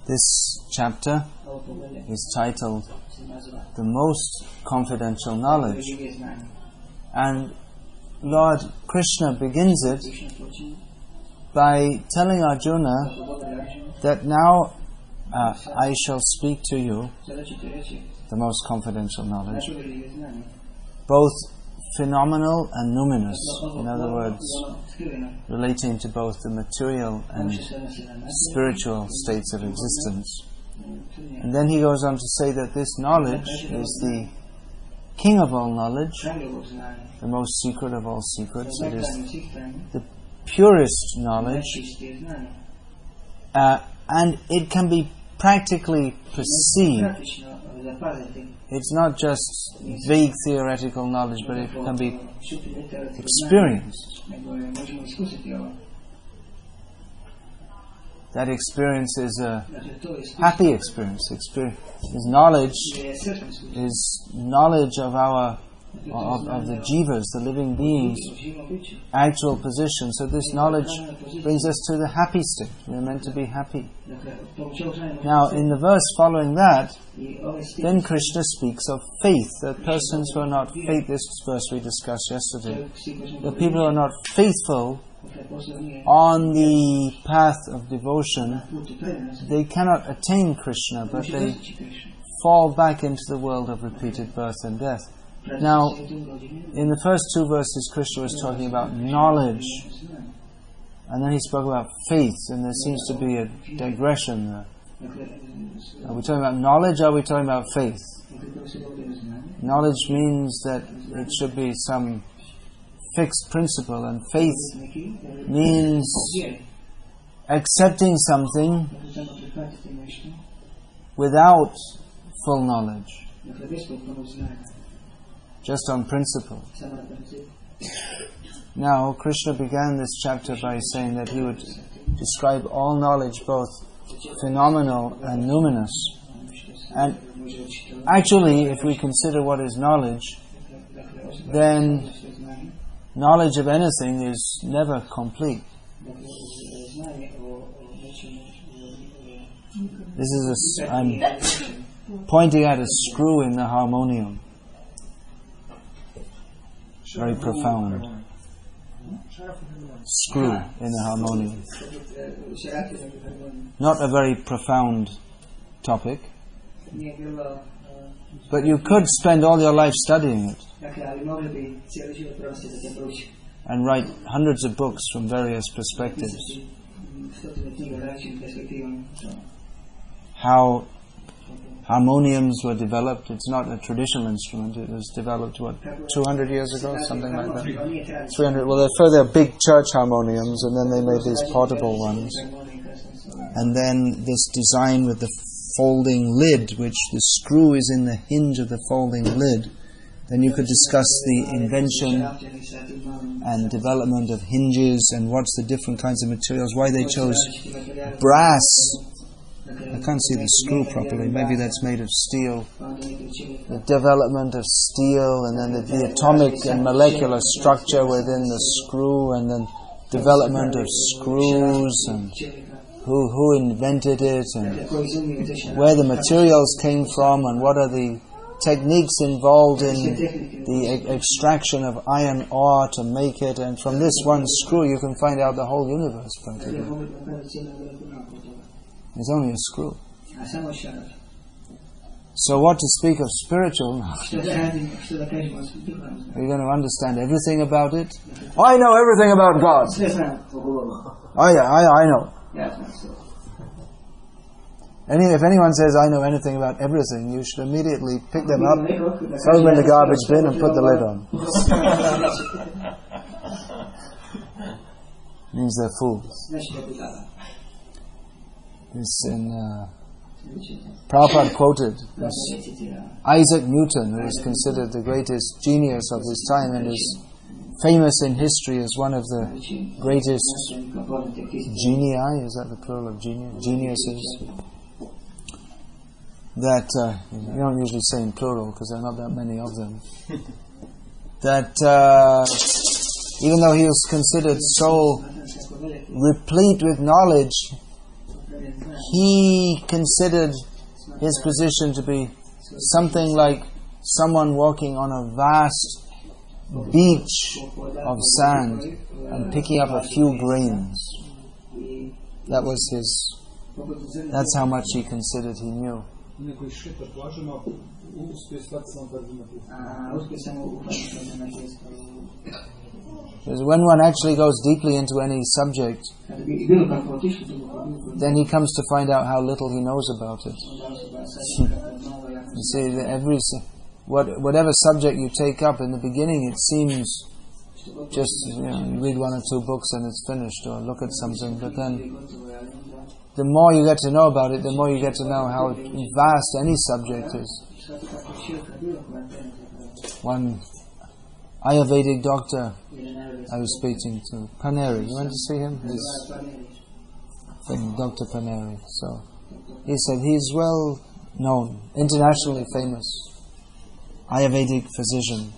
This chapter is titled The Most Confidential Knowledge, and Lord Krishna begins it by telling Arjuna that now I shall speak to you the most confidential knowledge, both phenomenal and numinous, in other words, relating to both the material and spiritual states of existence. And then he goes on to say that this knowledge is the king of all knowledge, the most secret of all secrets. It is the purest knowledge, and it can be practically perceived. It's not just vague theoretical knowledge, but it can be experienced. That experience is a happy experience. Is knowledge of our of the jivas, the living beings' actual position. So this knowledge brings us to the happy state. We are meant to be happy. Now, in the verse following that, then Krishna speaks of faith. That persons who are not faithful, this verse we discussed yesterday, the people who are not faithful on the path of devotion, they cannot attain Krishna, but they fall back into the world of repeated birth and death. Now, in the first two verses, Krishna was talking about knowledge, and then he spoke about faith, and there seems to be a digression there. Are we talking about knowledge, or are we talking about faith? Knowledge means that it should be some fixed principle, and faith means accepting something without full knowledge, just on principle. Now, Krishna began this chapter by saying that he would describe all knowledge, both phenomenal and numinous. And actually, if we consider what is knowledge, then knowledge of anything is never complete. I'm pointing at a screw in the harmonium. Very profound screw in the harmonium. Not a very profound topic, but you could spend all your life studying it and write hundreds of books from various perspectives. How harmoniums were developed. It's not a traditional instrument. It was developed, 200 years ago? Something like that. 300. Well, they're big church harmoniums, and then they made these portable ones. And then this design with the folding lid, which the screw is in the hinge of the folding lid. Then you could discuss the invention and development of hinges, and what's the different kinds of materials, why they chose brass. I can't see the screw properly. Maybe that's made of steel. The development of steel, and then the atomic and molecular structure within the screw, and then development of screws, and who invented it, and where the materials came from, and what are the techniques involved in the extraction of iron ore to make it. And from this one screw you can find out the whole universe practically. It's only a screw. So what to speak of spiritual knowledge? Are you going to understand everything about it? Oh, I know everything about God. Oh yeah, I know. If anyone says, I know anything about everything, you should immediately pick them up, throw them in the garbage bin and put the lid on. Means they're fools. This Prabhupada quoted this Isaac Newton, who is considered the greatest genius of his time and is famous in history as one of the greatest genii, is that the plural of geniuses? That, you don't usually say in plural because there are not that many of them. That even though he was considered so replete with knowledge, he considered his position to be something like someone walking on a vast beach of sand and picking up a few grains. That's how much he considered he knew. Because when one actually goes deeply into any subject, then he comes to find out how little he knows about it. You see, whatever subject you take up, in the beginning it seems just, you read one or two books and it's finished, or look at something, but then the more you get to know about it, the more you get to know how vast any subject is. One Ayurvedic doctor I was speaking to, Paneri, you went to see him? He's from Dr. Paneri. So he said he's well known, internationally famous Ayurvedic physician.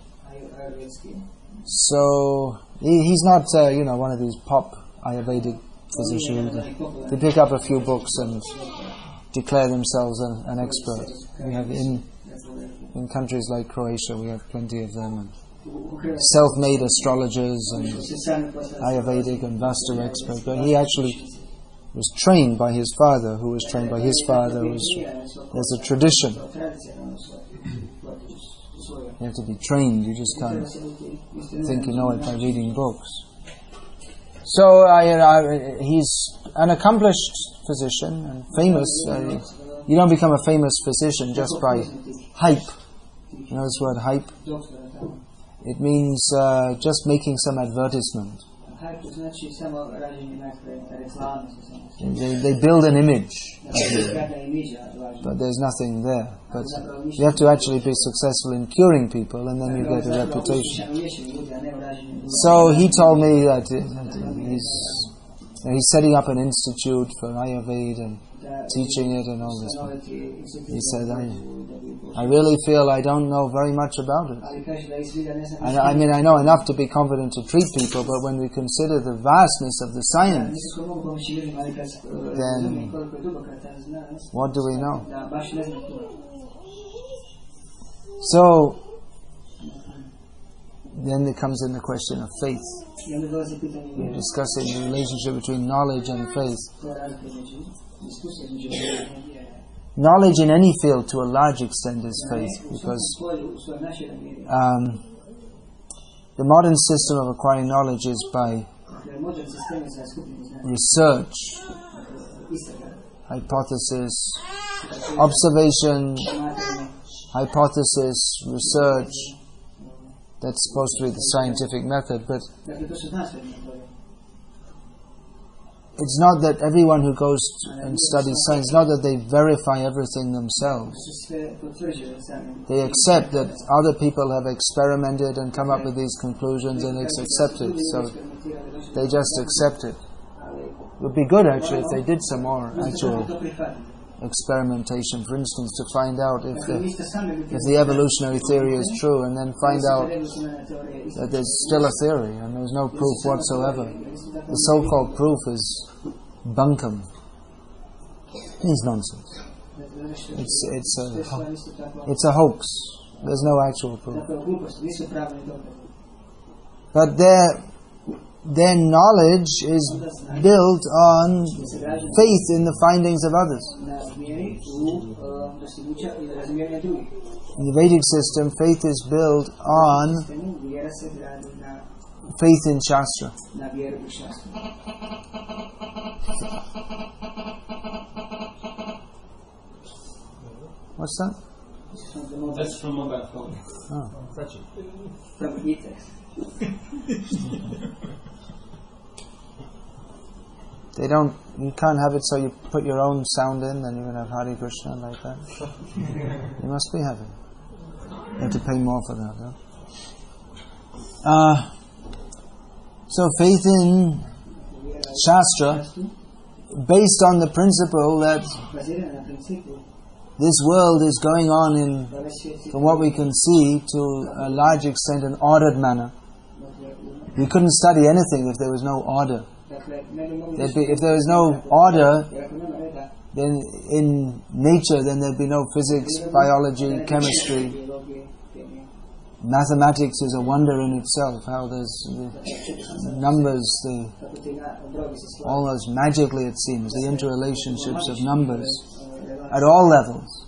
So he's not one of these pop Ayurvedic physicians. They pick up a few books and declare themselves an expert. We have in countries like Croatia, we have plenty of them, and self-made astrologers and Ayurvedic and Vastu experts. But he actually was trained by his father, who was trained by his father. There's a tradition. You have to be trained. You just can't think you know it by reading books. So he's an accomplished physician and famous. You don't become a famous physician just by hype. You know this word hype? It means just making some advertisement. They build an image of you, but there's nothing there. But you have to actually be successful in curing people, and then you get a reputation. So he told me that he's setting up an institute for Ayurveda and teaching it and all this. He said, I really feel I don't know very much about it. I mean, I know enough to be confident to treat people, but when we consider the vastness of the science, then what do we know? So, then it comes in the question of faith. We're discussing the relationship between knowledge and faith. Knowledge in any field to a large extent is faith, because the modern system of acquiring knowledge is by research, hypothesis, observation, hypothesis, research. That's supposed to be the scientific method, but it's not that everyone who goes and studies science, it's not that they verify everything themselves. They accept that other people have experimented and come up with these conclusions, and it's accepted, so they just accept it. It would be good actually if they did some more actual experimentation, for instance, to find out if the evolutionary theory is true, and then find out that there's still a theory and there's no proof whatsoever. The so-called proof is bunkum. It's nonsense. It's a hoax. There's no actual proof. But their knowledge is built on faith in the findings of others. In the Vedic system, faith is built on faith in Shastra. What's that? That's from mobile phone. Oh. Touch it. You can't have it so you put your own sound in, then you're going to have Hare Krishna like that. You must be having. You have to pay more for that, huh? So faith in Shastra, based on the principle that this world is going on from what we can see, to a large extent an ordered manner. We couldn't study anything if there was no order. If there was no order, then in nature, then there'd be no physics, biology, chemistry. Mathematics is a wonder in itself, how there's the numbers, almost magically it seems, the interrelationships of numbers at all levels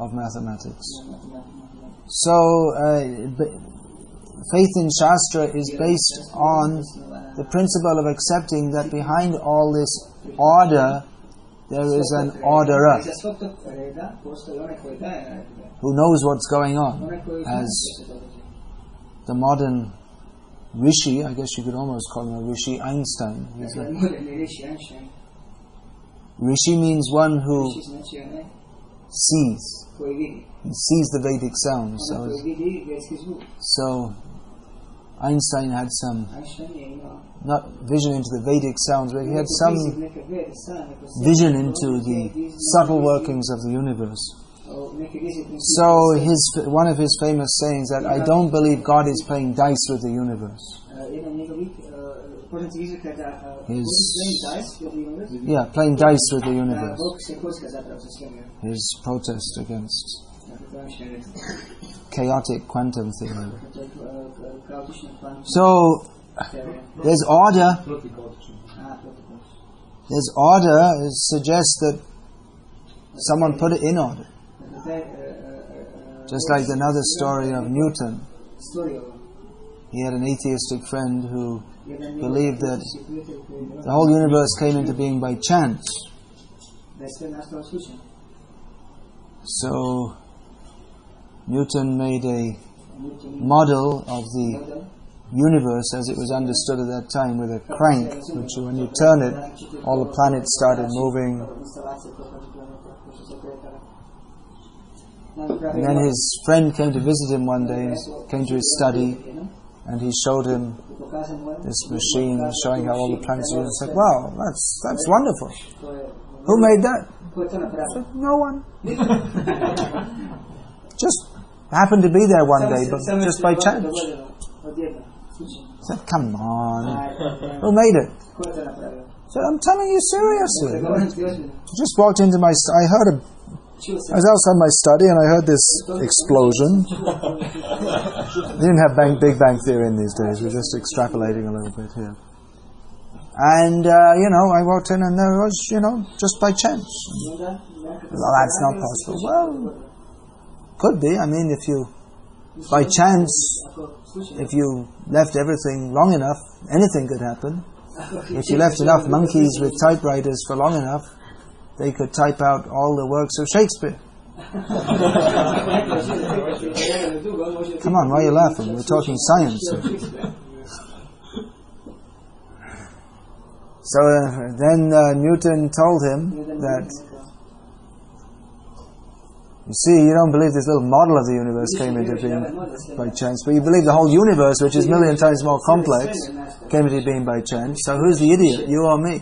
of mathematics. So, faith in Shastra is based on the principle of accepting that behind all this order, there is an orderer who knows what's going on. As the modern Rishi, I guess you could almost call him a Rishi, Einstein. Rishi means one who sees. He sees the Vedic sounds. So Einstein had some, not vision into the Vedic sounds, but he had some vision into the subtle workings of the universe. So one of his famous sayings that I don't believe God is playing dice with the universe. Playing dice with the universe. His protest against chaotic quantum theory. So there's order. There's order. It suggests that someone put it in order. Just like another story of Newton. He had an atheistic friend who believed that the whole universe came into being by chance. So Newton made a model of the universe as it was understood at that time with a crank, which when you turn it, all the planets started moving. And then his friend came to visit him one day, came to his study, and he showed him this machine showing how all the planets were. He said, "Wow, that's wonderful. Who made that?" I said, "No one. Just happened to be there one day, but just by chance." I said, "Come on, who made it?" I said, "I'm telling you seriously." I just walked into I was outside my study and I heard this explosion. They didn't have Big Bang Theory in these days, we're just extrapolating a little bit here. And, I walked in and there was, just by chance. Well, that's not possible. Well, could be. I mean, by chance, if you left everything long enough, anything could happen. If you left enough monkeys with typewriters for long enough, they could type out all the works of Shakespeare. Come on, why are you laughing? We're talking science. So then Newton told him that, you see, you don't believe this little model of the universe came into being by chance, but you believe the whole universe, which is a million times more complex, came into being by chance. So who's the idiot, you or me?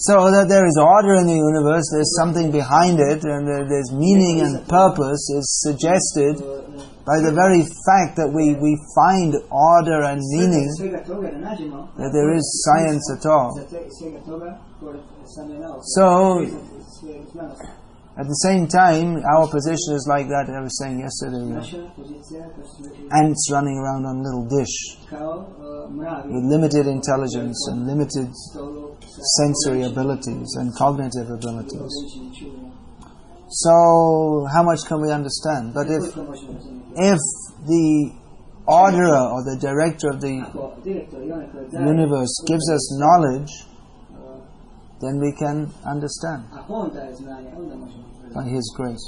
So that there is order in the universe, there's something behind it, and there's meaning and purpose is suggested by the very fact that we find order and meaning, that there is science at all. So, at the same time, our position is like that I was saying yesterday, ants running around on a little dish with limited intelligence and limited sensory abilities and cognitive abilities. So, how much can we understand? But if the orderer or the director of the universe gives us knowledge, then we can understand by His grace.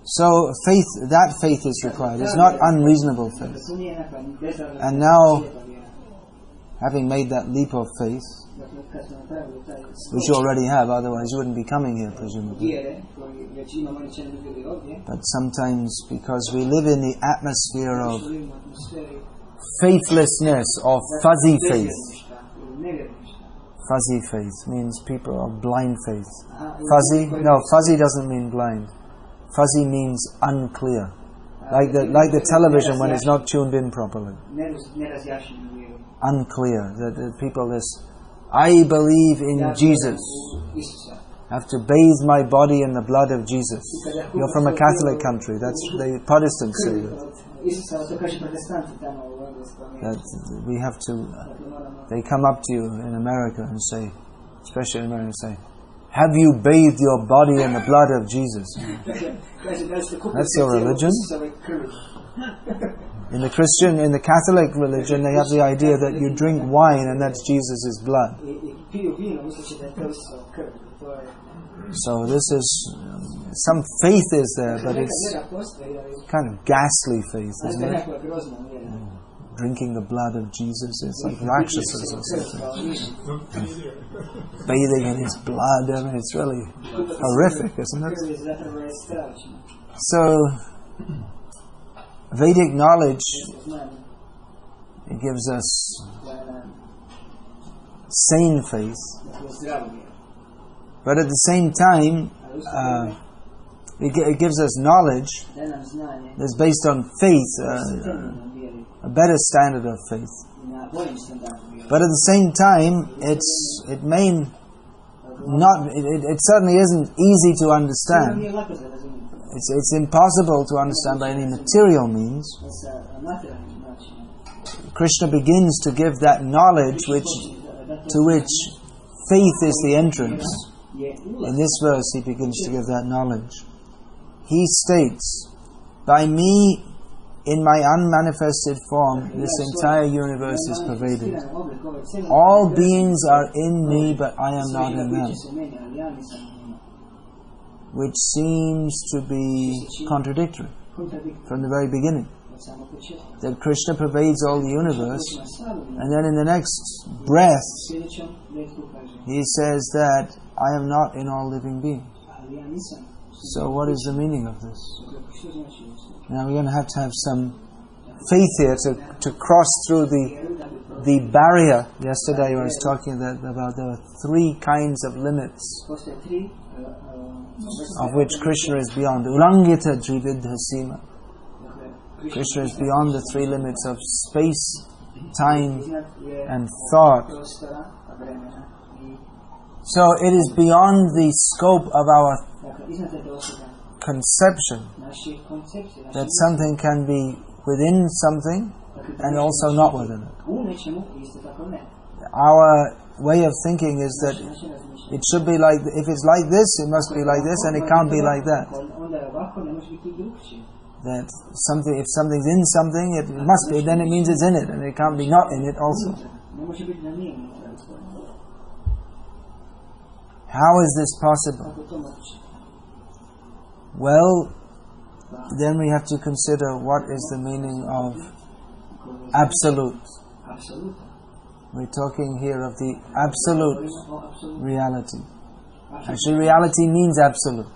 So that faith is required. It's not unreasonable faith. And now, having made that leap of faith, which you already have, otherwise you wouldn't be coming here, presumably. But sometimes, because we live in the atmosphere of faithlessness or fuzzy faith. Fuzzy faith means people are blind faith. Fuzzy? No, fuzzy doesn't mean blind. Fuzzy means unclear. Like the television when it's not tuned in properly. unclear. That people I believe in Jesus. I have to bathe my body in the blood of Jesus. You're from a Catholic country. That's the Protestants say that we have to. They come up to you in America and say, especially in America, say, "Have you bathed your body in the blood of Jesus?" That's your religion. In the Catholic religion, they have the idea that you drink wine and that's Jesus' blood. So this is, some faith is there, but it's kind of ghastly faith, isn't it? Drinking the blood of Jesus, it's like Rakshasas or something. Bathing in his blood, I mean, it's really horrific, isn't it? So, Vedic knowledge, it gives us sane faith, but at the same time, it gives us knowledge that's based on faith, a better standard of faith. But at the same time, it certainly isn't easy to understand. It's impossible to understand by any material means. Krishna begins to give that knowledge to which faith is the entrance. In this verse he begins to give that knowledge. He states, "By me, in my unmanifested form, this entire universe is pervaded. All beings are in me, but I am not in them." Which seems to be contradictory from the very beginning. That Krishna pervades all the universe, and then in the next breath he says that I am not in all living beings. So what is the meaning of this? Now we're going to have some faith here to cross through the barrier. Yesterday I was talking about there are three kinds of limits of which Krishna is beyond. Ulangita Drividha Sima. Krishna is beyond the three limits of space, time and thought. So it is beyond the scope of our conception that something can be within something and also not within it. Our way of thinking is that it should be like, if it's like this, it must be like this, and it can't be like that. That something, if something's in something, it must be, then it means it's in it, and it can't be not in it also. How is this possible? Well, then we have to consider what is the meaning of absolute. We're talking here of the absolute reality. Actually, reality means absolute.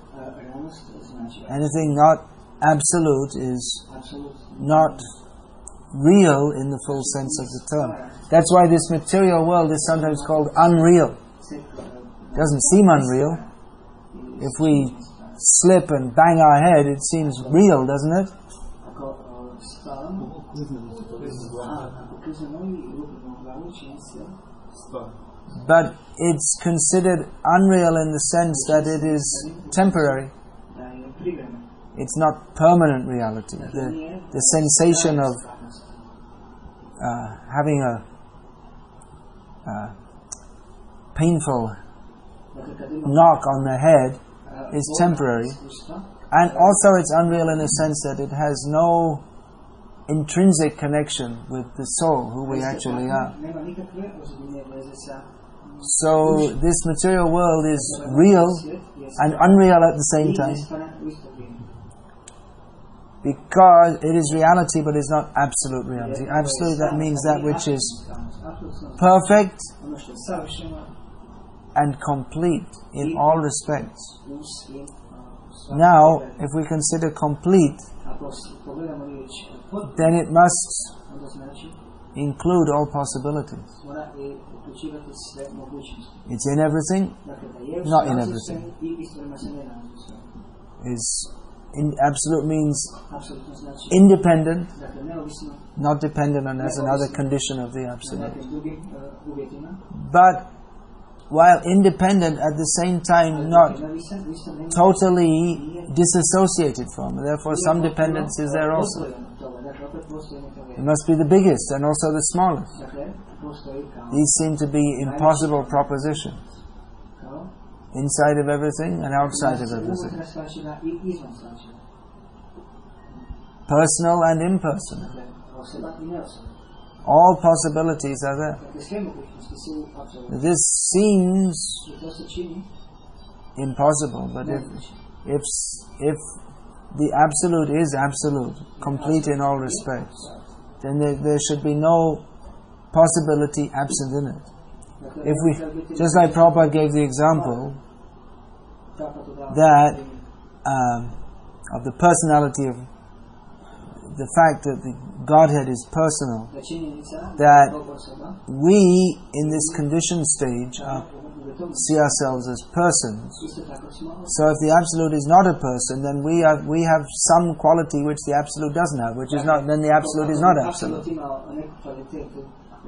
Anything not absolute is not real in the full sense of the term. That's why this material world is sometimes called unreal. It doesn't seem unreal. If we slip and bang our head, it seems real, doesn't it? But it's considered unreal in the sense that it is temporary. It's not permanent reality. The sensation of having a painful knock on the head is temporary, and also it's unreal in the sense that it has no intrinsic connection with the soul, who we actually are. So this material world is real and unreal at the same time, because it is reality but it's not absolute reality. Absolute, that means that which is perfect and complete in all respects. Now, if we consider complete, then it must include all possibilities. It's in everything, not in everything. Is Absolute means independent, not dependent on as another condition of the absolute. But while independent, at the same time not totally disassociated from. Therefore, some dependence is there also. It must be the biggest and also the smallest. These seem to be impossible propositions. Inside of everything and outside of everything. Personal and impersonal. All possibilities are there. This seems impossible, but if the absolute is absolute, complete in all respects, then there should be no possibility absent in it. If we, just like Prabhupada gave the example that of the personality of the fact that the Godhead is personal, that we in this conditioned stage see ourselves as persons. So if the Absolute is not a person, then we have some quality which the Absolute doesn't have, which is not. Then the Absolute is not absolute.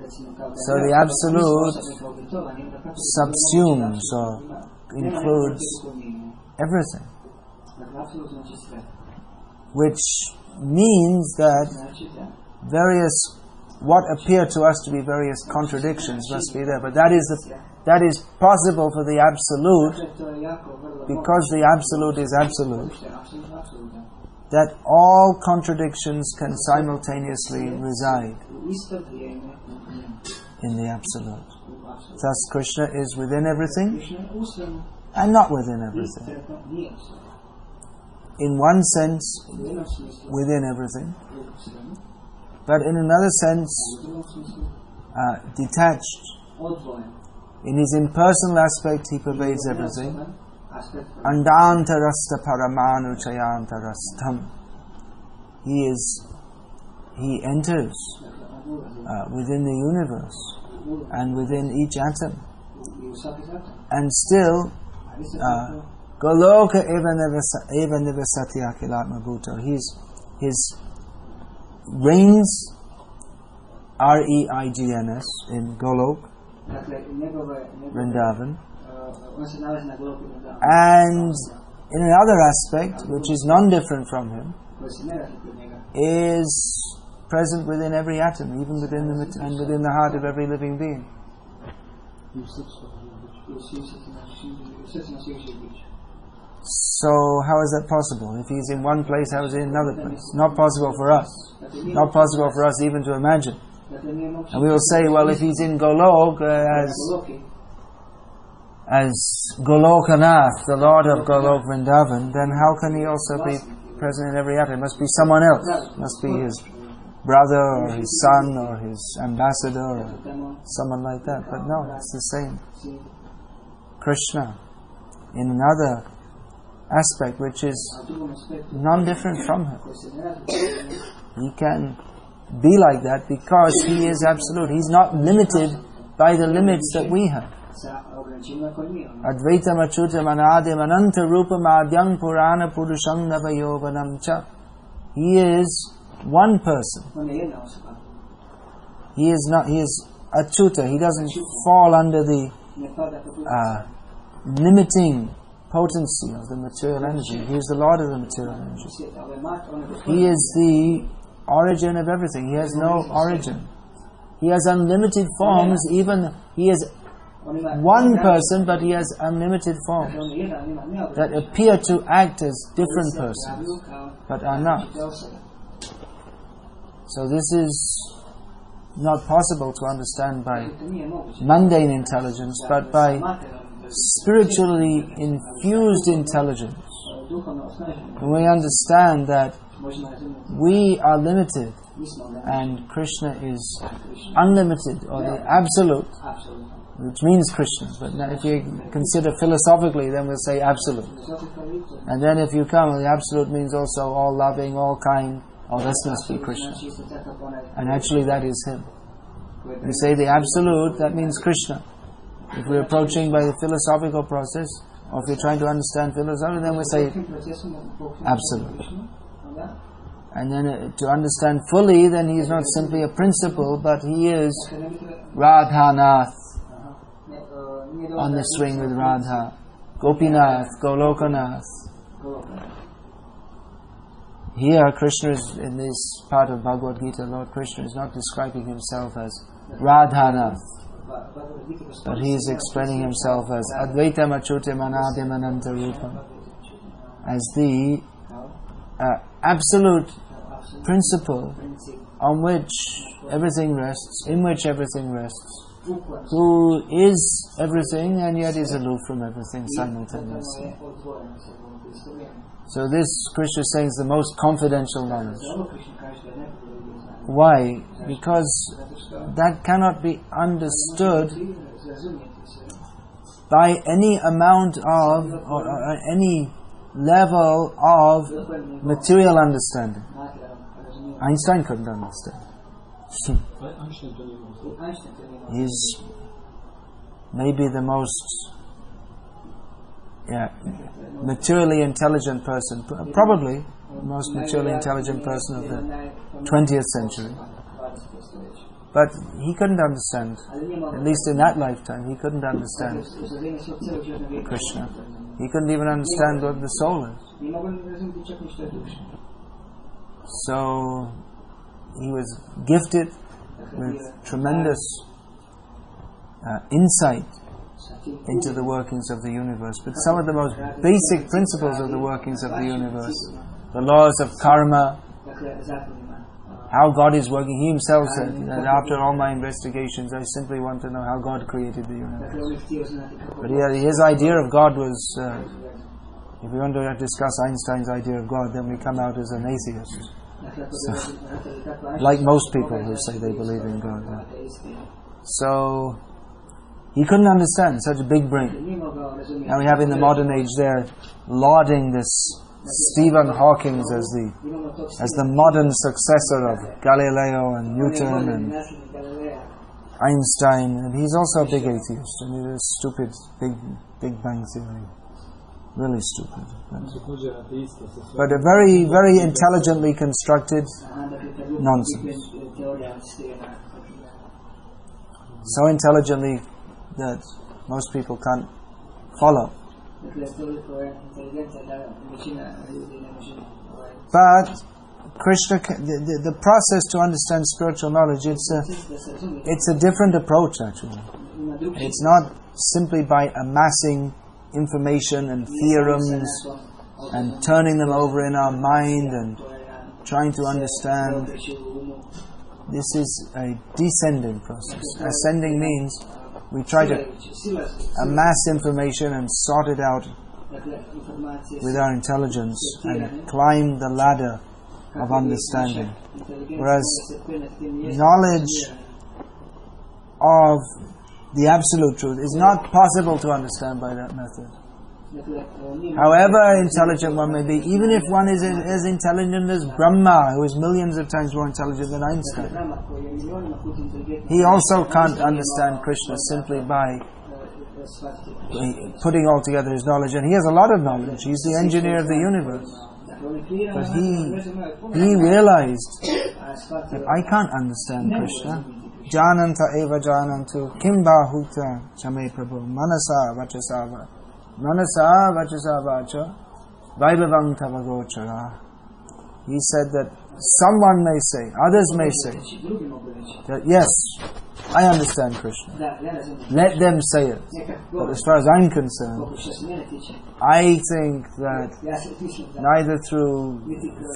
So the Absolute subsumes or includes everything, which means that what appear to us to be various contradictions must be there. But that is possible for the Absolute, because the Absolute is absolute, that all contradictions can simultaneously reside in the Absolute. Thus Krishna is within everything and not within everything. In one sense, within everything, but in another sense, detached. In his impersonal aspect, he pervades everything. Andantarasta paramanu chayantarastam. He enters within the universe and within each atom, and still Goloka eva nivasati akilatma bhuto. His reigns, R-E-I-G-N-S, in Golok, Vrindavan, and in another aspect, which is non-different from him, is present within every atom, even within the heart of every living being. So how is that possible? If he's in one place, how is he in another place? Not possible for us. Not possible for us even to imagine. And we will say, well, if he's in Golok as Golokanath, the Lord of Golok Vrindavan, then how can he also be present in every atom? It must be someone else. It must be his brother or his son or his ambassador or someone like that. But no, it's the same. Krishna, in another aspect which is non-different from him. He can be like that because he is absolute. He's not limited by the limits that we have. Advaitam achutam anadim ananta rupam adyam purana purusham navayovanam cha. He is one person. He is achuta. He doesn't fall under the limiting potency of the material energy. He is the Lord of the material energy. He is the origin of everything. He has no origin. He has unlimited forms. Even he is one person, but he has unlimited forms that appear to act as different persons, but are not. So this is not possible to understand by mundane intelligence, but by spiritually infused intelligence. When we understand that we are limited and Krishna is unlimited, or the absolute, which means Krishna. But now if you consider philosophically, then we'll say absolute. And then if you come, the absolute means also all loving, all kind. Oh, this must be Krishna. And actually that is him. We say the absolute, that means Krishna. If we're approaching by the philosophical process, Or if you're trying to understand philosophy, then we say absolute. And then to understand fully, then he is not simply a principle, but he is Radhanath, on the string with Radha, Gopinath, Golokanath. Here, Krishna is, in this part of Bhagavad Gita, Lord Krishna is not describing himself as Radhanath, but he is explaining himself as Advaitam Achyutam Anadim Ananta Rupam, as the absolute principle on which everything rests, in which everything rests, who is everything and yet is aloof from everything simultaneously. So this, Krishna is saying, is the most confidential knowledge. Why? Because that cannot be understood by any amount of, or any level of material understanding. Einstein couldn't understand. He's maybe the most materially intelligent person, probably the most materially intelligent person of the 20th century. But he couldn't understand, at least in that lifetime, he couldn't understand Krishna. He couldn't even understand what the soul is. So he was gifted with tremendous insight into the workings of the universe. But some of the most basic principles of the workings of the universe, the laws of karma, how God is working. He himself said that after all my investigations, I simply want to know how God created the universe. But his idea of God was, if we want to discuss Einstein's idea of God, then we come out as an atheist. So, like most people who say they believe in God. So, he couldn't understand such a big brain. Now we have in the modern age there lauding this Stephen Hawking as the modern successor of Galileo and Newton and Einstein, and he's also a big atheist. I mean, it's stupid, Big Bang Theory, really stupid. But a very, very intelligently constructed nonsense. So intelligently that most people can't follow. But Krishna, the process to understand spiritual knowledge, it's a different approach actually. It's not simply by amassing information and theorems and turning them over in our mind and trying to understand. This is a descending process. Ascending means we try to amass information and sort it out with our intelligence and climb the ladder of understanding. Whereas knowledge of the absolute truth is not possible to understand by that method. However intelligent one may be, even if one is as intelligent as Brahma, who is millions of times more intelligent than Einstein, he also can't understand Krishna simply by putting all together his knowledge. And he has a lot of knowledge. He's the engineer of the universe. But he realized that I can't understand Krishna. Jananta eva janantu kimba huta chame prabhu manasa vachasava manasa vachasavacha vaibhavam tavagochara. He said that someone may say, others may say, that yes, I understand Krishna. Let them say it. But as far as I'm concerned, I think that neither through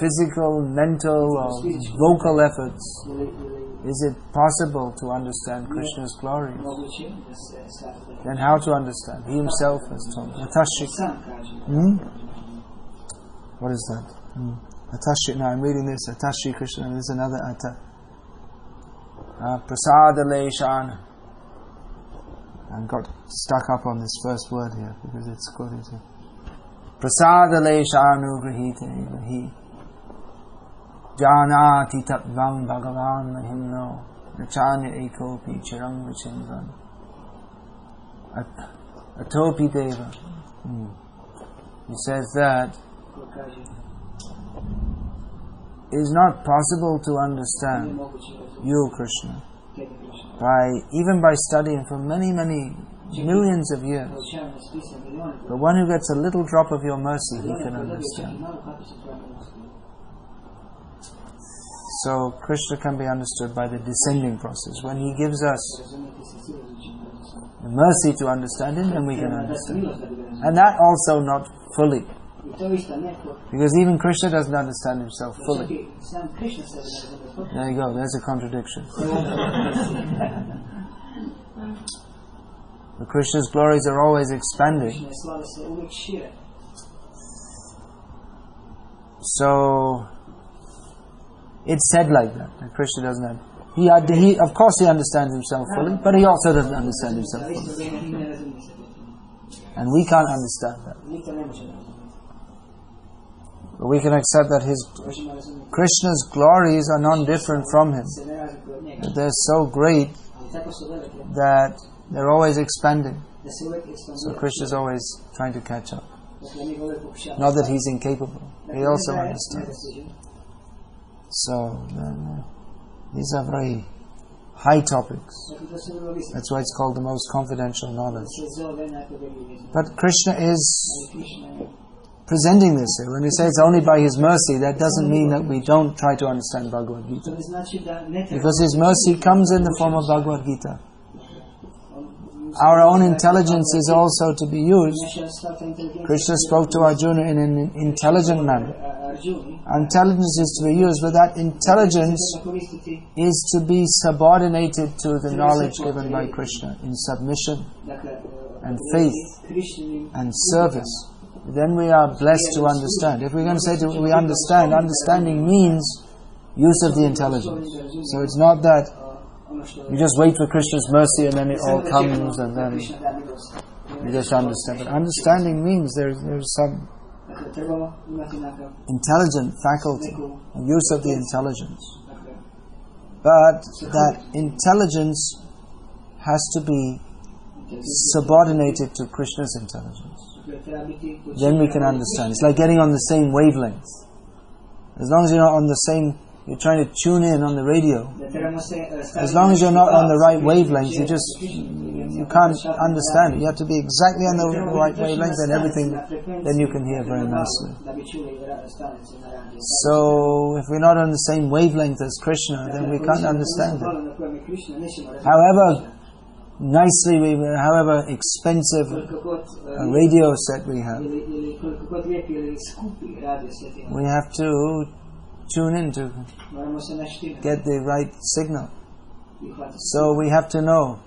physical, mental or vocal efforts is it possible to understand Krishna's glory. Then how to understand? He himself has told. What is that? Atashi. Now I'm reading this. Atashi Krishna. And there's another Ata. Prasada Leshan. I got stuck up on this first word here because it's quoted here. Prasada Leshanu Grihite Vahi Janati Tatvam Bhagavan Mahimno Nachanya Ekopi Chirang Vichindran Atopi Deva He says that it is not possible to understand you, Krishna, even by studying for many, many millions of years. But one who gets a little drop of your mercy, he can understand. So Krishna can be understood by the descending process. When he gives us the mercy to understand him, then we can understand. And that also not fully. Because even Krishna doesn't understand himself fully. There you go, there's a contradiction. The Krishna's glories are always expanding. So it's said like that Krishna doesn't have. Of course he understands himself fully, but he also doesn't understand himself fully. And we can't understand that. But we can accept that Krishna's glories are non-different from him. That they're so great that they're always expanding. So Krishna's always trying to catch up. Not that he's incapable. He also understands. So these are very high topics. That's why it's called the most confidential knowledge. But Krishna is presenting this here. When we say it's only by His mercy, that doesn't mean that we don't try to understand Bhagavad Gita. Because His mercy comes in the form of Bhagavad Gita. Our own intelligence is also to be used. Krishna spoke to Arjuna in an intelligent manner. Intelligence is to be used, but that intelligence is to be subordinated to the knowledge given by Krishna in submission and faith and service. Then we are blessed to understand. If we're going to say we understand, understanding means use of the intelligence. So it's not that you just wait for Krishna's mercy and then it all comes and then you just understand. But understanding means there's some intelligent faculty, use of the intelligence. But that intelligence has to be subordinated to Krishna's intelligence. Then we can understand. It's like getting on the same wavelength. As long as you're not on the same, you're trying to tune in on the radio. As long as you're not on the right wavelength, you can't understand it. You have to be exactly on the right wavelength, and everything, then you can hear very nicely. So, if we're not on the same wavelength as Krishna, then we can't understand it. However however expensive a radio set we have to tune in to get the right signal. So we have to know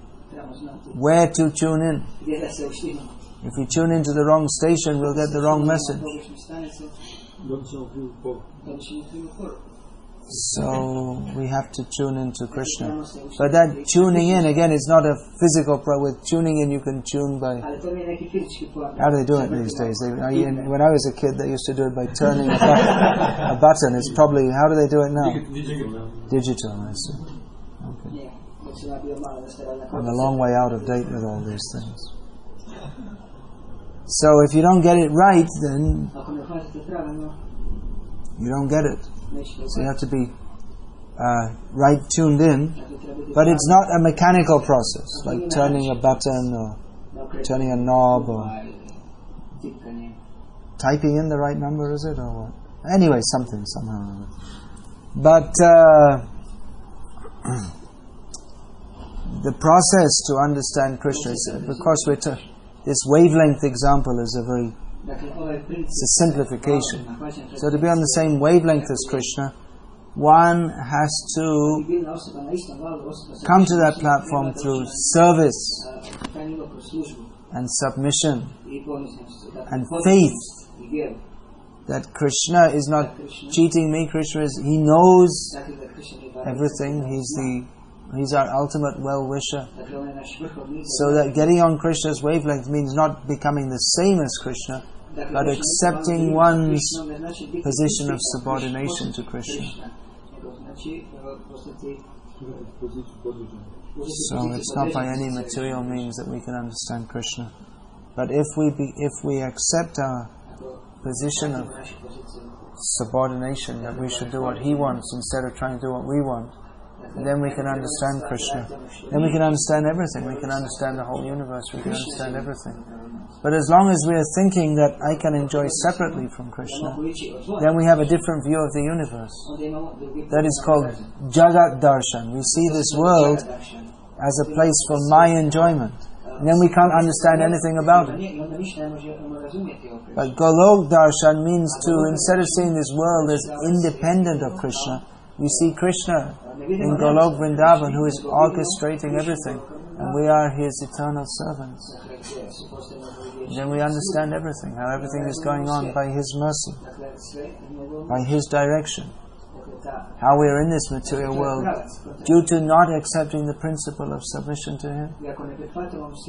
where to tune in. If we tune into the wrong station, we'll get the wrong message. So we have to tune into Krishna. But that tuning in, again, is not a physical with tuning in you can tune by... How do they do it these days? When I was a kid, they used to do it by turning a button. It's probably... How do they do it now? Digital, I see. Okay. I'm a long way out of date with all these things. So if you don't get it right, then you don't get it. So you have to be right tuned in, but it's not a mechanical process like turning a button or turning a knob or typing in the right number, is it, or what? Anyway, somehow. But the process to understand Krishna is, because this wavelength example is it's a simplification. So to be on the same wavelength as Krishna, one has to come to that platform through service and submission and faith that Krishna is not cheating me. He knows everything. He's our ultimate well-wisher. So that getting on Krishna's wavelength means not becoming the same as Krishna, but accepting one's position of subordination to Krishna. So it's not by any material means that we can understand Krishna. But if we accept our position of subordination, that we should do what he wants instead of trying to do what we want, then we can understand Krishna. Then we can understand everything. We can understand the whole universe. We can understand everything. But as long as we are thinking that I can enjoy separately from Krishna, then we have a different view of the universe. That is called Jagat Darshan. We see this world as a place for my enjoyment. And then we can't understand anything about it. But Golok Darshan means to, instead of seeing this world as independent of Krishna, we see Krishna in Golok Vrindavan, who is orchestrating everything, and we are his eternal servants. And then we understand everything, how everything is going on by his mercy, by his direction. How we are in this material world due to not accepting the principle of submission to him.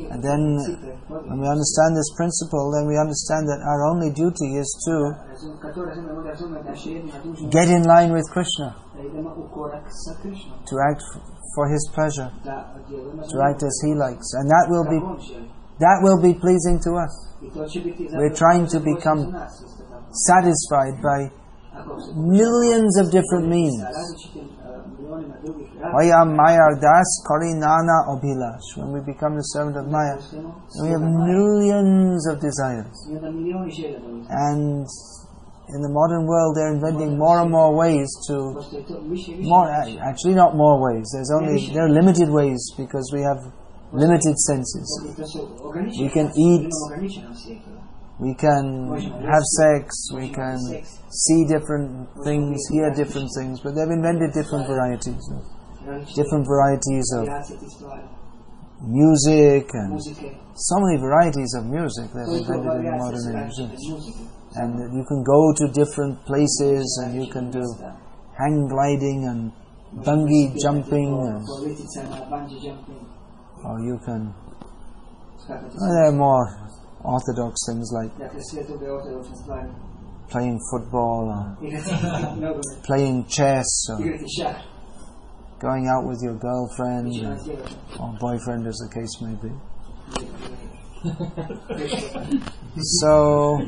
And then when we understand this principle, then we understand that our only duty is to get in line with Krishna, to act for his pleasure, to act as he likes, and that will be pleasing to us. We're trying to become satisfied by millions of different means. Maya Mayar Das Kari Nana Abhilash. When we become the servant of Maya, we have millions of desires. And in the modern world, they're inventing more and more ways to actually not more ways. There are limited ways because we have limited senses. We can eat, we can have sex, we can see different things, hear different things, but they've invented different varieties of music, and so many varieties of music they've invented in the modern age. And you can go to different places, and you can do hang gliding and bungee jumping, or you can. There are more orthodox things like playing football, or playing chess, or going out with your girlfriend or boyfriend, as the case may be. So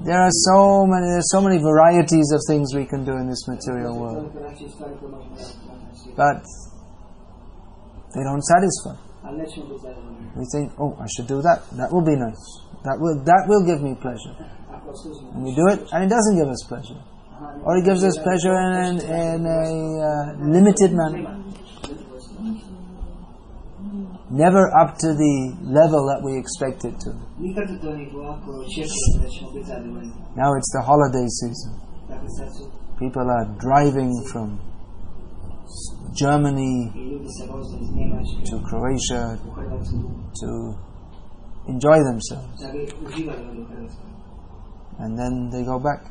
there are so many varieties of things we can do in this material world, but they don't satisfy. We think, oh, I should do that. That will be nice. That will give me pleasure. And we do it, and it doesn't give us pleasure, or it gives us pleasure in a limited manner. Never up to the level that we expect it to. Now it's the holiday season. People are driving from Germany to Croatia to enjoy themselves. And then they go back.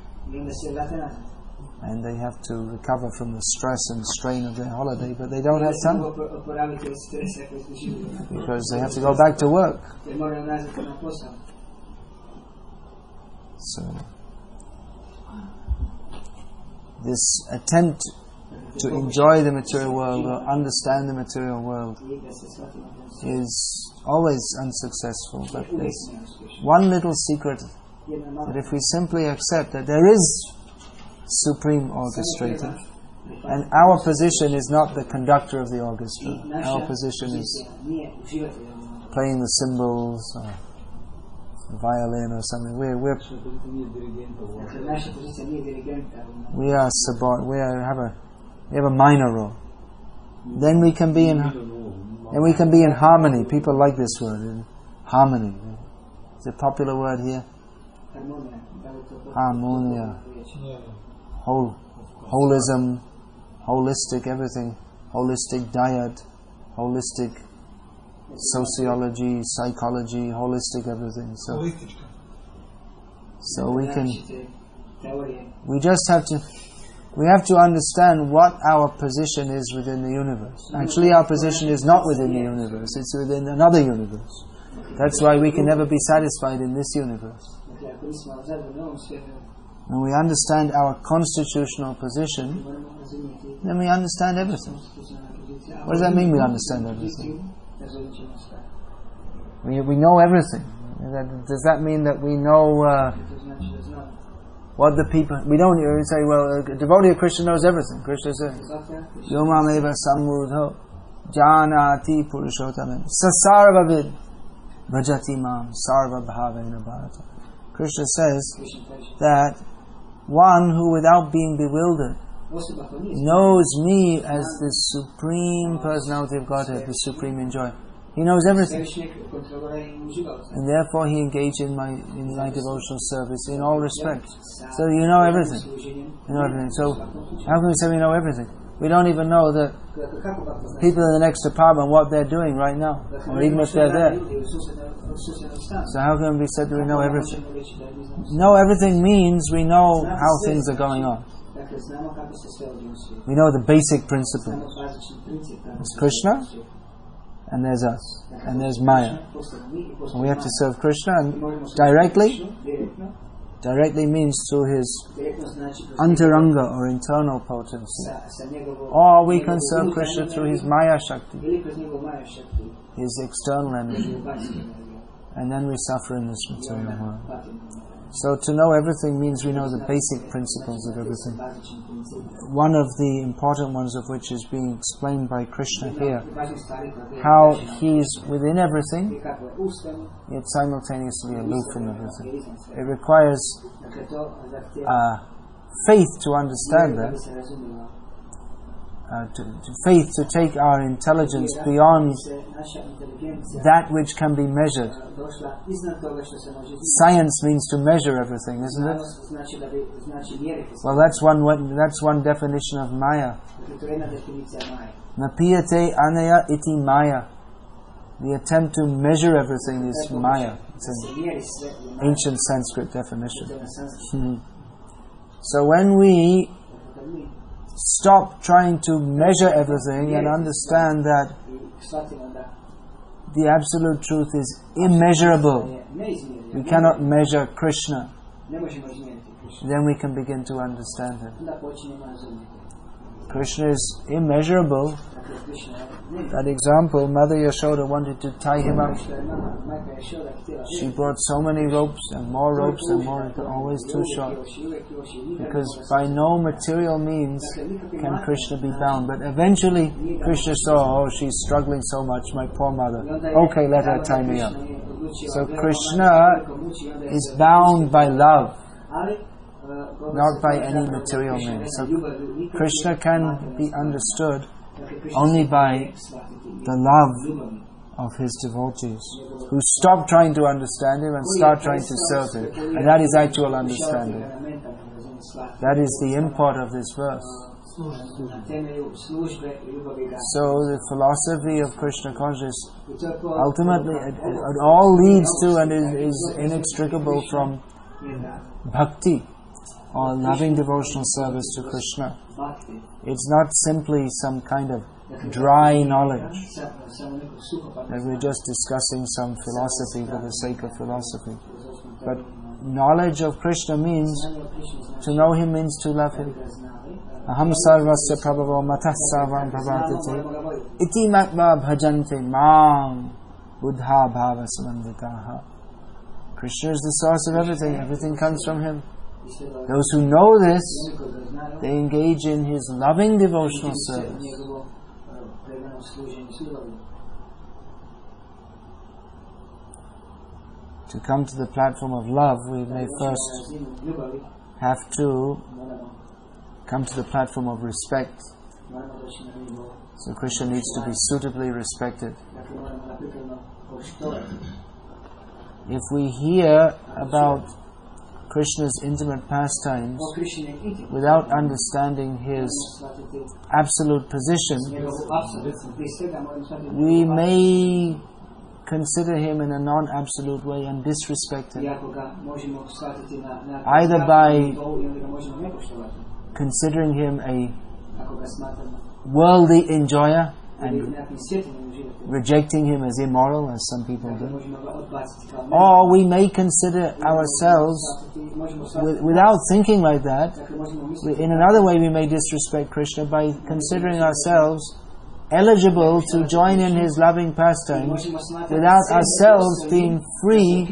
And they have to recover from the stress and strain of their holiday, but they don't have time because they have to go back to work. So this attempt to enjoy the material world or understand the material world is always unsuccessful, but there's one little secret, that if we simply accept that there is Supreme Orchestrator, and our position is not the conductor of the orchestra. Our position is playing the cymbals or the violin or something. We have a minor role. Then we can be in harmony. People like this word, in harmony. It's a popular word here. Harmonia. Holism, holistic everything, holistic diet, holistic sociology, psychology, holistic everything. So we have to understand what our position is within the universe. Actually, our position is not within the universe, it's within another universe. That's why we can never be satisfied in this universe. when we understand our constitutional position, then we understand everything. What does that mean, we understand everything? We know everything. Does that mean that we know what the people... We don't say, well, a devotee of Krishna knows everything. Krishna says, Yomameva samudho janati purushotamam sasarvavid bhajati mam sarva bhavena bharata. Krishna says that one who, without being bewildered, knows me as the Supreme Personality of Godhead, the Supreme Enjoyer. He knows everything, and therefore he engaged in my devotional service in all respects. So you know everything. You know everything. So how can we say we know everything? We don't even know that people in the next apartment what they're doing right now, or even if they're there. So how can we say that we know everything? Know everything means we know how things are going on. We know the basic principle. There's Krishna, and there's us, and there's Maya. And we have to serve Krishna directly. Directly means through his antaranga or internal potency. Or we can serve Krishna through his Maya Shakti, his external energy. And then we suffer in this material world. So to know everything means we know the basic principles of everything. One of the important ones of which is being explained by Krishna here. How he is within everything, yet simultaneously aloof from everything. It requires faith to understand that. Faith to take our intelligence beyond that which can be measured. Science means to measure everything, isn't it? Well, that's one definition of Maya. Napiyate anaya iti Maya. The attempt to measure everything is Maya. It's an ancient Sanskrit definition. So when we stop trying to measure everything and understand that the absolute truth is immeasurable, we cannot measure Krishna, then we can begin to understand him. Krishna is immeasurable. That example, Mother Yashoda wanted to tie him up. She brought so many ropes and more, always too short. Because by no material means can Krishna be bound. But eventually Krishna saw, she's struggling so much, my poor mother. Okay, let her tie me up. So Krishna is bound by love, not by any material means. So Krishna can be understood only by the love of his devotees, who stop trying to understand him and start trying to serve him. And that is actual understanding. That is the import of this verse. So the philosophy of Krishna consciousness, ultimately it all leads to and is inextricable from bhakti, or loving devotional service to Krishna. It's not simply some kind of dry knowledge that we're just discussing some philosophy for the sake of philosophy. But knowledge of Krishna means, to know him means to love him. Aham sarvasya prabhavo matah sarvam pravartate iti matva bhajante mam buddha bhava samanditaha. Krishna is the source of everything. Everything comes from him. Those who know this, they engage in his loving devotional service. To come to the platform of love, we may first have to come to the platform of respect. So Krishna needs to be suitably respected. If we hear about Krishna's intimate pastimes without understanding his absolute position, we may consider him in a non-absolute way and disrespect him, either by considering him a worldly enjoyer, and rejecting him as immoral, as some people do. Or we may consider ourselves, without thinking like that, in another way we may disrespect Krishna by considering ourselves eligible to join in his loving pastimes without ourselves being free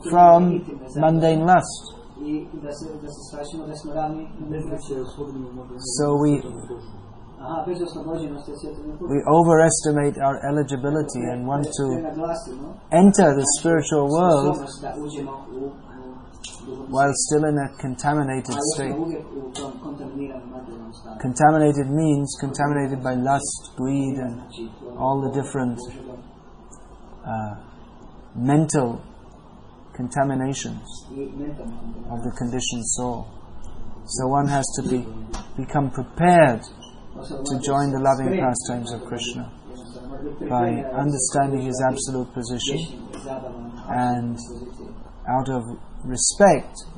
from mundane lust. So we overestimate our eligibility and want to enter the spiritual world while still in a contaminated state. Contaminated means contaminated by lust, greed, and all the different mental contaminations of the conditioned soul. So one has to become prepared to join the loving pastimes of Krishna by understanding his absolute position and out of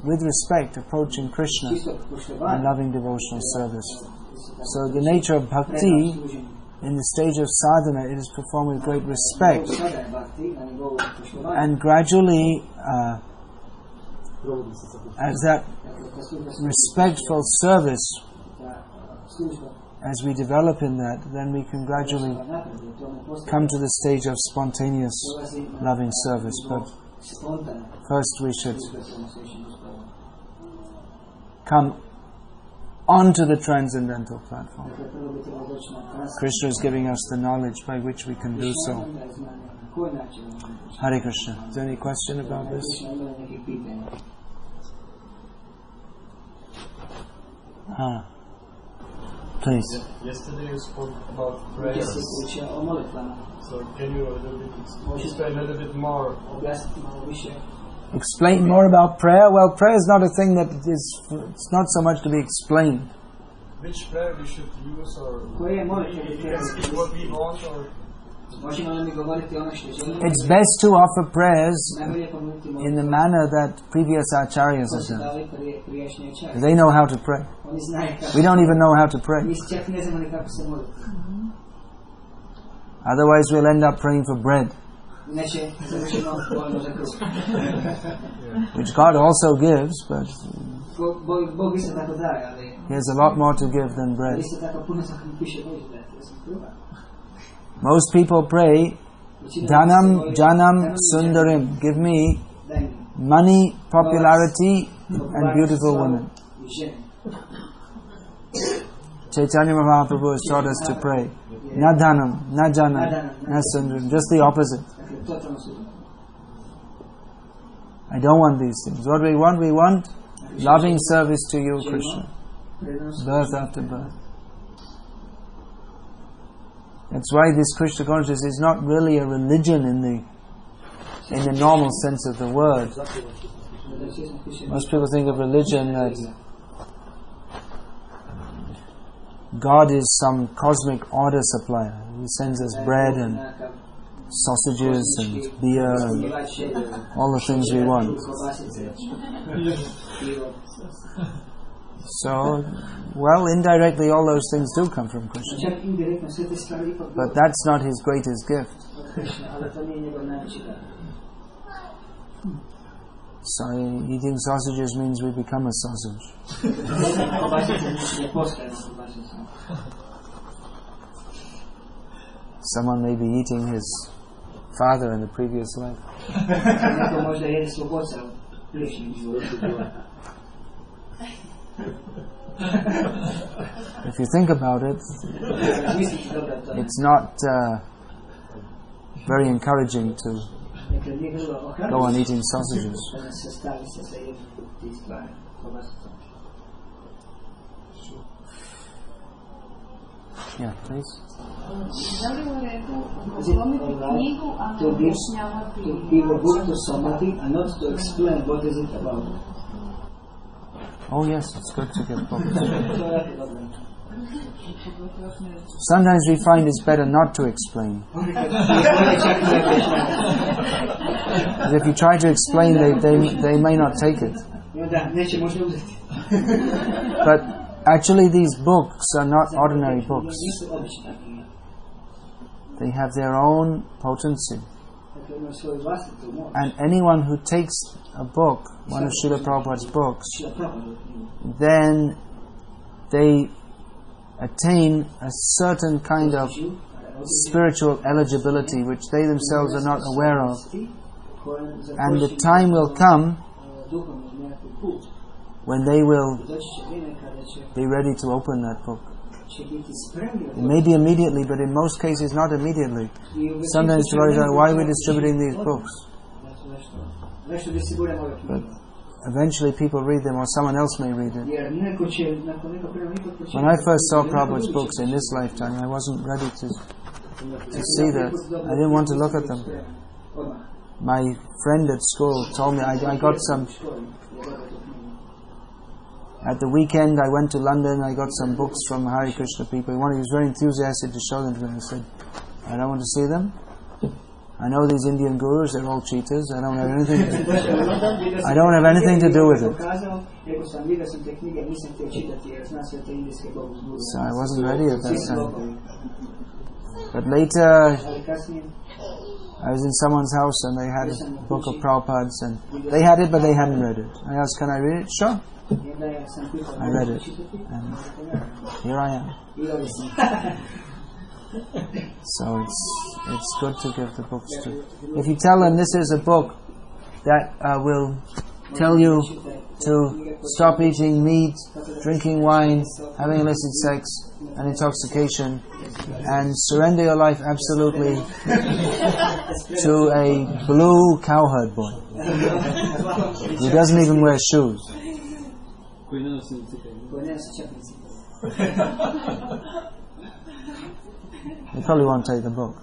with respect, approaching Krishna in loving devotional service. So the nature of bhakti, in the stage of sadhana, it is performed with great respect, and gradually, as that respectful service, as we develop in that, then we can gradually come to the stage of spontaneous loving service. But first we should come onto the transcendental platform. Krishna is giving us the knowledge by which we can do so. Hare Krishna. Is there any question about this? Please. Yesterday you spoke about prayer. So can you explain a little bit more? Explain more about prayer? Well, prayer is not a thing that it's not so much to be explained. Which prayer we should use, or we can speak what we want, or it's best to offer prayers in the manner that previous acharyas have done. They know how to pray. We don't even know how to pray. Otherwise we'll end up praying for bread, which God also gives, but He has a lot more to give than bread. Most people pray, Dhanam, Janam, Sundarim. Give me money, popularity, and beautiful women. Chaitanya Mahaprabhu has taught us to pray. Na Dhanam, na Janam, na Sundarim. Just the opposite. I don't want these things. What we want? We want loving service to you, Krishna. Birth after birth. That's why this Krishna consciousness is not really a religion in the normal sense of the word. Most people think of religion that God is some cosmic order supplier. He sends us bread and sausages and beer and all the things we want. So, well, indirectly all those things do come from Krishna. But that's not His greatest gift. So eating sausages means we become a sausage. Someone may be eating his father in the previous life. If you think about it, it's not very encouraging to go on eating sausages. Yeah, please. To give a book to somebody and not to explain what is it about. Oh yes, it's good to give books. Sometimes we find it's better not to explain. If you try to explain, they may not take it. But actually these books are not ordinary books. They have their own potency. And anyone who takes a book, one of Srila Prabhupada's books, then they attain a certain kind of spiritual eligibility which they themselves are not aware of. And the time will come when they will be ready to open that book. It may be immediately, but in most cases not immediately. Sometimes devotees are, why are we distributing these books? But eventually people read them, or someone else may read it. When I first saw Prabhupada's books in this lifetime, I wasn't ready to see that. I didn't want to look at them. My friend at school told me, I got some. At the weekend I went to London, I got some books from Hare Krishna people. He was very enthusiastic to show them to me. I said, I don't want to see them. I know these Indian gurus, they're all cheaters. I don't have anything to do with it. So I wasn't ready at that time. But later, I was in someone's house and they had a book of Prabhupada's, and they had it but they hadn't read it. I asked, can I read it? Sure. I read it, and here I am. So it's good to give the books to. If you tell them this is a book that will tell you to stop eating meat, drinking wine, having illicit sex and intoxication, and surrender your life absolutely to a blue cowherd boy who doesn't even wear shoes, they probably won't take the book.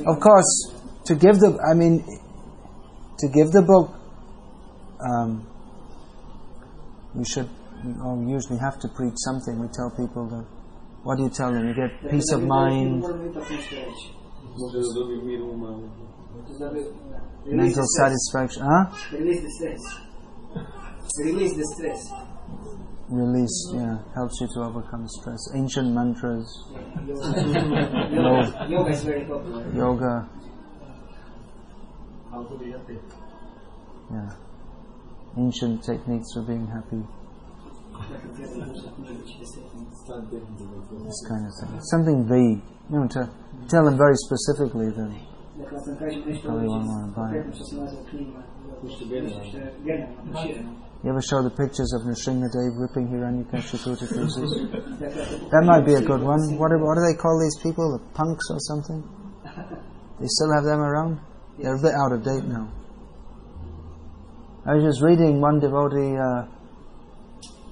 Of course, to give the book, we should usually have to preach something. We tell people that. What do you tell them? You get peace of mind, mental satisfaction. Release the stress. Release, helps you to overcome stress. Ancient mantras. Yoga is very popular. Yoga. How to be happy. Yeah. Ancient techniques for being happy. This kind of thing. Something vague. To tell them very specifically, then probably won't want to buy it. You ever show the pictures of Nrsimhadev ripping Hiranyakashipu to pieces? That might be a good one. What do they call these people? The punks or something? They still have them around? They're a bit out of date now. I was just reading, one devotee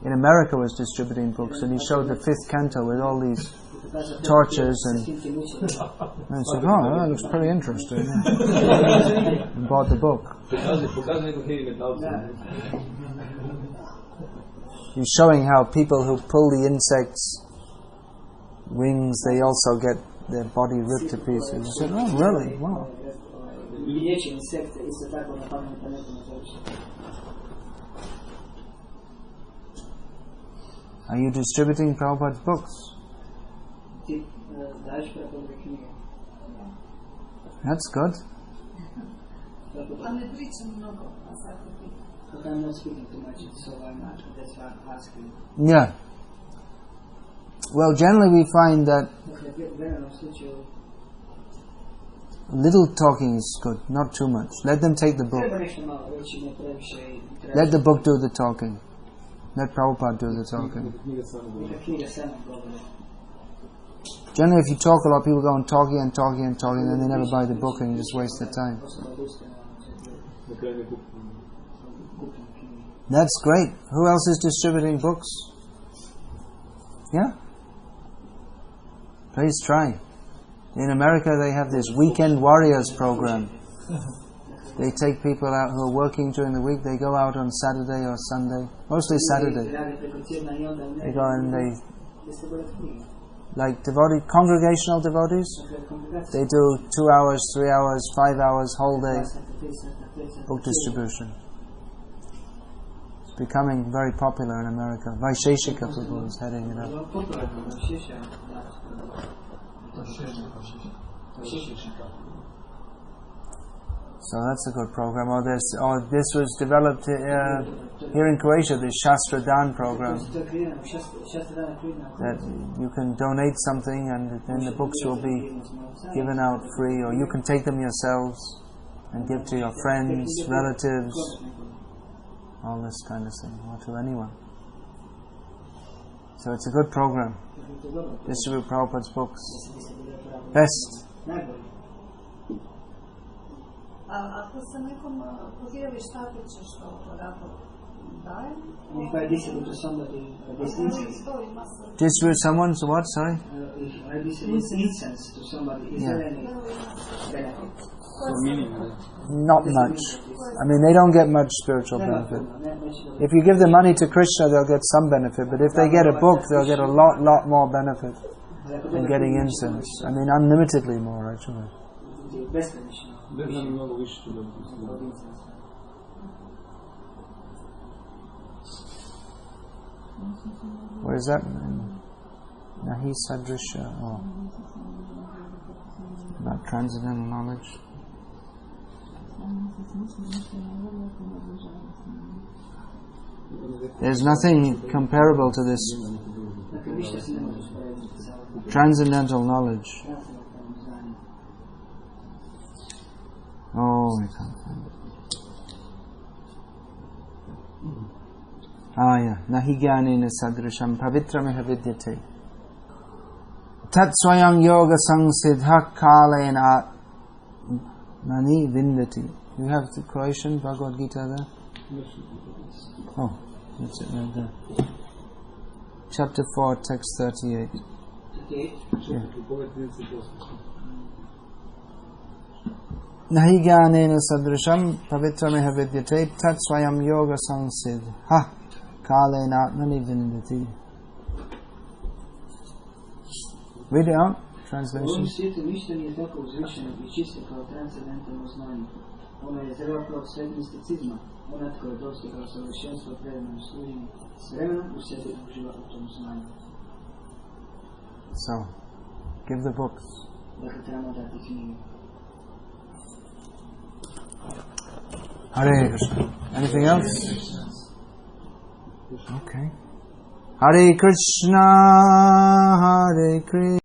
in America was distributing books, and he showed the 5th canto with all these torches, and I said, that looks pretty interesting. And bought the book. He's showing how people who pull the insects' wings, they also get their body ripped to pieces. I said, oh really? Wow. Are you distributing Prabhupada's books? That's good. I'm not speaking too much, so that's why I'm asking. Yeah. Well, generally we find that little talking is good, not too much. Let them take the book. Let the book do the talking. Let Prabhupada do the talking. Generally, if you talk a lot, people go on talking, and then they never buy the book and you just waste their time. That's great. Who else is distributing books? Yeah? Please try. In America, they have this Weekend Warriors program. They take people out who are working during the week. They go out on Saturday or Sunday. Mostly Saturday. They go and they... Like congregational devotees. They do 2 hours, 3 hours, 5 hours, whole day book distribution. It's becoming very popular in America. Vaisheshika Prabhu is heading it up. So that's a good program. This was developed here in Croatia, the Shastra Dan program. That you can donate something and then the books will be given out free, or you can take them yourselves and give to your friends, relatives, all this kind of thing, or to anyone. So it's a good program. Distribute Prabhupada's books. Best. Ako se nekom pojavi šta ti ćeš to rado dajem? If I distribute to somebody this Distribute someone's what, sorry? If I distribute incense to somebody, is there any benefit? Not much. I mean, they don't get much spiritual benefit. If you give the money to Krishna, they'll get some benefit, but if they get a book, they'll get a lot more benefit than getting incense. I mean, unlimitedly more, actually. Where is that? Nahi Sadrisha. Oh. About transcendental knowledge. There's nothing comparable to this transcendental knowledge. Oh, we can't find it. Yeah. Nahi jnanena sadrisham pavitram vidyate. Tat swayam yoga samsiddha kalena nani vindati. You have the Croatian Bhagavad Gita there? Oh, that's it right there. Chapter 4, text 38. Yeah. Nahi jnanena sadrisham pavitrameha vidyate tat swayam yoga samsiddha kalena nani vindati. Read it out. Translation. U ovom svijetu ništa nije tako uzvišeno i čisto kao transcendentalno znanje. Ono je zrela plod sveg misticizma. Onaj tko je dostigao savršenstvo predanom služenju, s vremenom u sebi uživa u tom znanju. So, give the books. Dakle, trebamo dati knjige. Hare Krishna. Anything else? Okay. Hare Krishna, Hare Krishna.